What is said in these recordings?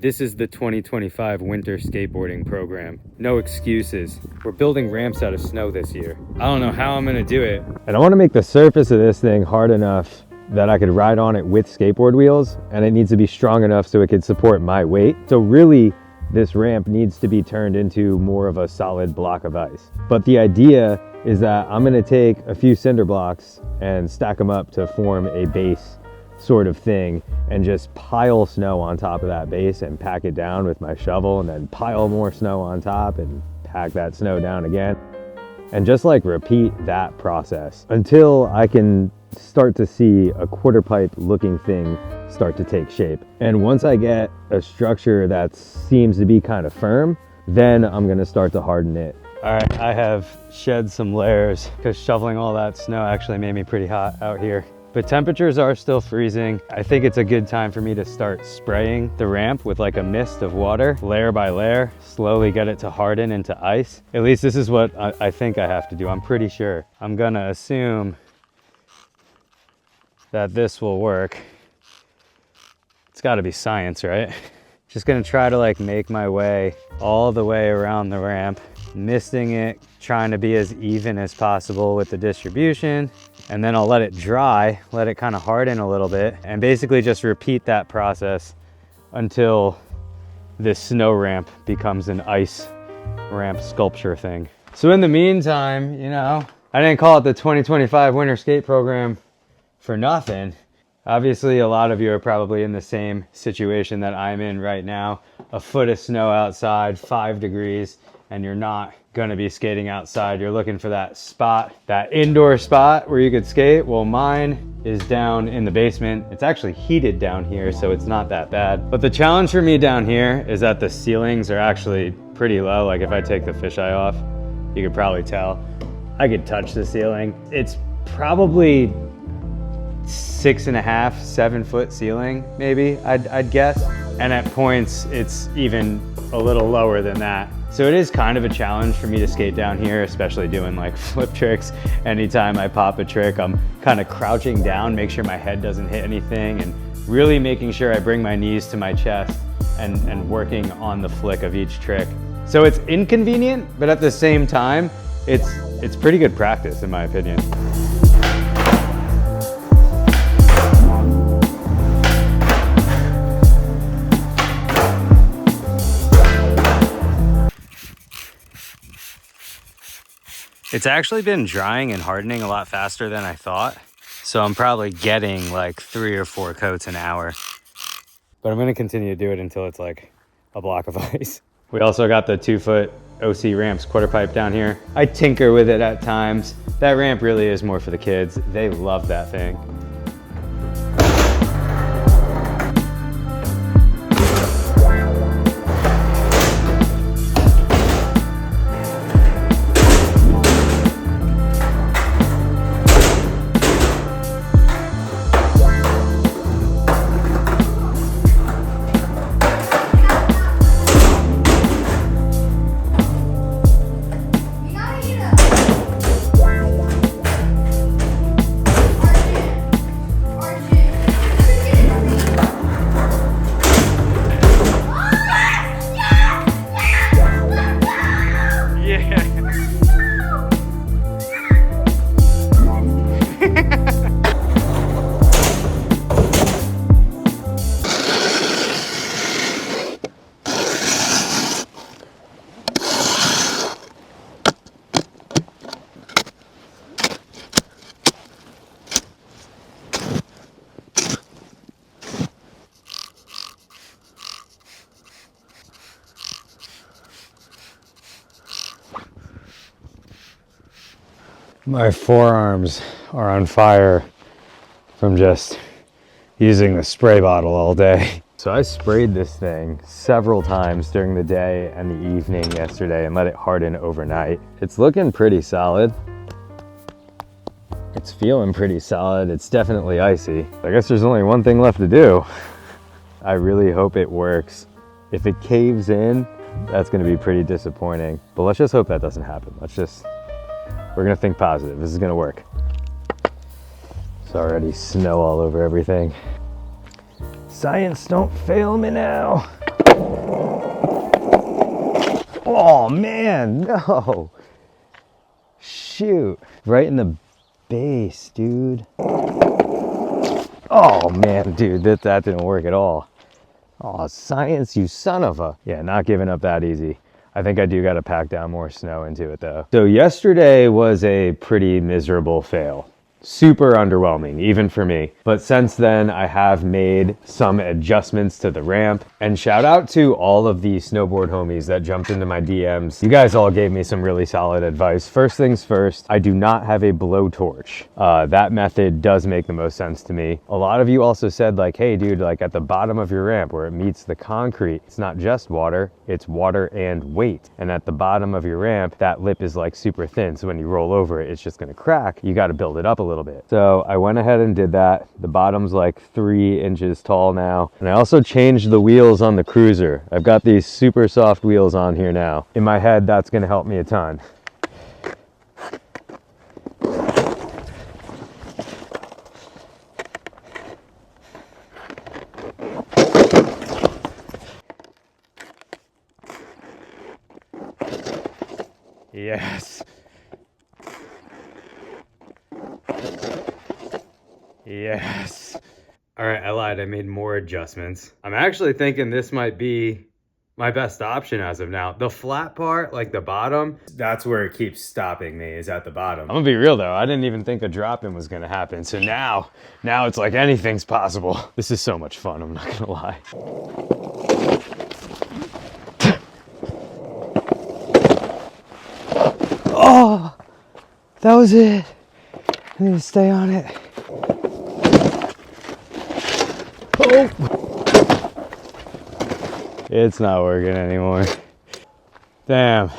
This is the 2025 winter skateboarding program. No excuses. We're building ramps out of snow this year. I don't know how I'm gonna do it. And I want to make the surface of this thing hard enough that I could ride on it with skateboard wheels, and it needs to be strong enough so it could support my weight. So really, this ramp needs to be turned into more of a solid block of ice. But the idea is that I'm gonna take a few cinder blocks and stack them up to form a base sort of thing, and just pile snow on top of that base and pack it down with my shovel, and then pile more snow on top and pack that snow down again. And just like repeat that process until I can start to see a quarter pipe looking thing start to take shape. And once I get a structure that seems to be kind of firm, then I'm gonna start to harden it. All right, I have shed some layers because shoveling all that snow actually made me pretty hot out here. But temperatures are still freezing. I think it's a good time for me to start spraying the ramp with like a mist of water, layer by layer, slowly get it to harden into ice. At least this is what I think I have to do. I'm pretty sure. I'm gonna assume that this will work. It's gotta be science, right? Just gonna try to like make my way all the way around the ramp, misting it, trying to be as even as possible with the distribution. And then I'll let it dry, let it kind of harden a little bit, and basically just repeat that process until this snow ramp becomes an ice ramp sculpture thing. So in the meantime, you know, I didn't call it the 2025 winter skate program for nothing. Obviously, a lot of you are probably in the same situation that I'm in right now. A foot of snow outside, 5 degrees, and you're not gonna be skating outside. You're looking for that spot, that indoor spot where you could skate. Well, mine is down in the basement. It's actually heated down here, so it's not that bad. But the challenge for me down here is that the ceilings are actually pretty low. Like if I take the fisheye off, you could probably tell. I could touch the ceiling. It's probably 6.5, 7 foot ceiling, maybe, I'd guess. And at points, it's even a little lower than that. So it is kind of a challenge for me to skate down here, especially doing like flip tricks. Anytime I pop a trick, I'm kind of crouching down, make sure my head doesn't hit anything, and really making sure I bring my knees to my chest and working on the flick of each trick. So it's inconvenient, but at the same time, it's pretty good practice in my opinion. It's actually been drying and hardening a lot faster than I thought. So I'm probably getting like 3 or 4 coats an hour. But I'm gonna continue to do it until it's like a block of ice. We also got the 2-foot OC ramps quarter pipe down here. I tinker with it at times. That ramp really is more for the kids. They love that thing. My forearms are on fire from just using the spray bottle all day. So I sprayed this thing several times during the day and the evening yesterday and let it harden overnight. It's looking pretty solid. It's feeling pretty solid. It's definitely icy. I guess there's only one thing left to do. I really hope it works. If it caves in, that's gonna be pretty disappointing. But let's just hope that doesn't happen. We're gonna think positive. This is gonna work. It's already snow all over everything. Science, don't fail me now. Oh man, no. Shoot, right in the base, dude. Oh man, dude, that didn't work at all. Oh, science, you son of a. Yeah, not giving up that easy. I think I do got to pack down more snow into it though. So yesterday was a pretty miserable fail. Super underwhelming, even for me. But since then, I have made some adjustments to the ramp. And shout out to all of the snowboard homies that jumped into my DMs. You guys all gave me some really solid advice. First things first, I do not have a blowtorch. That method does make the most sense to me. A lot of you also said like, hey dude, like at the bottom of your ramp where it meets the concrete, it's not just water, it's water and weight. And at the bottom of your ramp, that lip is like super thin. So when you roll over it, it's just gonna crack. You gotta build it up a little bit. So I went ahead and did that. The bottom's like 3 inches tall now. And I also changed the wheels on the Cruiser. I've got these super soft wheels on here now. In my head, that's gonna help me a ton. Yes. Yes. All right, I lied. I made more adjustments. I'm actually thinking this might be my best option as of now. The flat part, like the bottom, that's where it keeps stopping me, is at the bottom. I'm gonna be real though, I didn't even think a drop-in was gonna happen. So now it's like anything's possible. This is so much fun, I'm not gonna lie. Oh, that was it. I need to stay on it. Oh. It's not working anymore. Damn.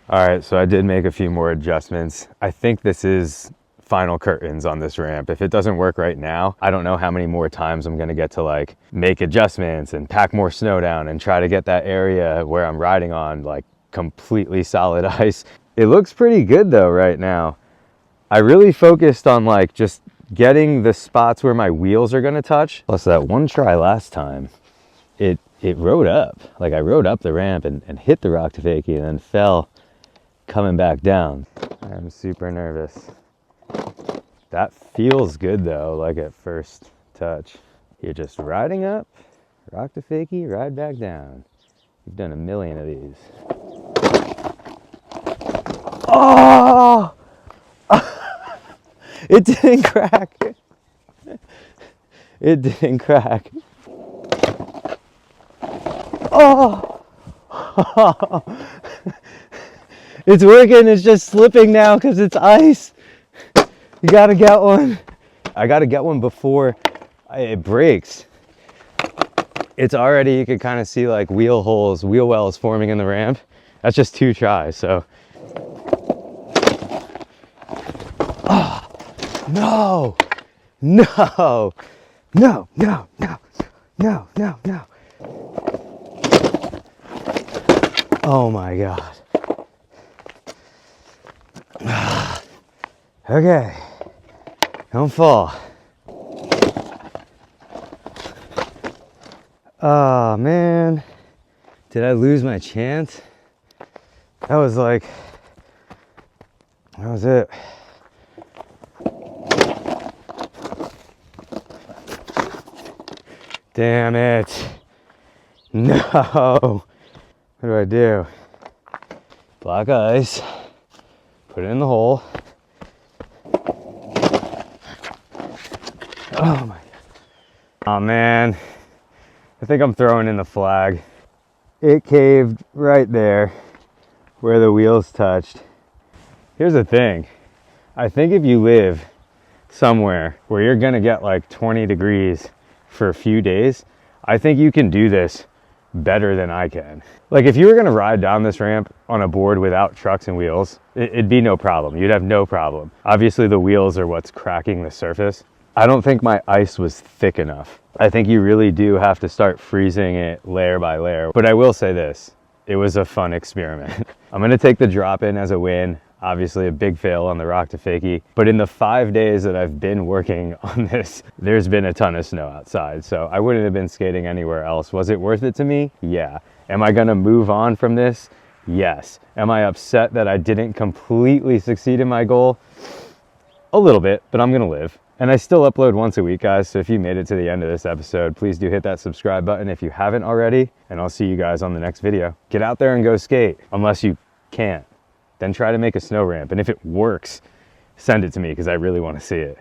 All right, so I did make a few more adjustments. I think this is final curtains on this ramp. If it doesn't work right now, I don't know how many more times I'm gonna get to like make adjustments and pack more snow down and try to get that area where I'm riding on like completely solid ice. It looks pretty good though right now. I really focused on like just getting the spots where my wheels are gonna touch. Plus that one try last time, it rode up. Like I rode up the ramp and hit the rock to fakie and then fell coming back down. I'm super nervous. That feels good though, like at first touch. You're just riding up, rock to fakie, ride back down. You've done a million of these. Oh! It didn't crack. It didn't crack. Oh! It's working, it's just slipping now because it's ice. You gotta get one. I gotta get one before it breaks. It's already, you can kind of see like wheel holes, wheel wells forming in the ramp. That's just 2 tries, so. Oh, no, no, no, no, no, no, no, no. Oh my God. Okay, don't fall. Oh man, did I lose my chance? That was like, that was it. Damn it. No. What do? Black ice, put it in the hole. Oh my God. Oh man, I think I'm throwing in the flag. It caved right there where the wheels touched. Here's the thing. I think if you live somewhere where you're gonna get like 20 degrees for a few days, I think you can do this better than I can. Like if you were gonna ride down this ramp on a board without trucks and wheels, it'd be no problem. You'd have no problem. Obviously the wheels are what's cracking the surface. I don't think my ice was thick enough. I think you really do have to start freezing it layer by layer. But I will say this, it was a fun experiment. I'm gonna take the drop-in as a win. Obviously a big fail on the rock to fakie, but in the 5 days that I've been working on this, there's been a ton of snow outside, so I wouldn't have been skating anywhere else. Was it worth it to me? Yeah. Am I gonna move on from this? Yes. Am I upset that I didn't completely succeed in my goal? A little bit, but I'm gonna live. And I still upload once a week, guys, so if you made it to the end of this episode, please do hit that subscribe button if you haven't already, and I'll see you guys on the next video. Get out there and go skate, unless you can't. Then try to make a snow ramp, and if it works, send it to me because I really want to see it.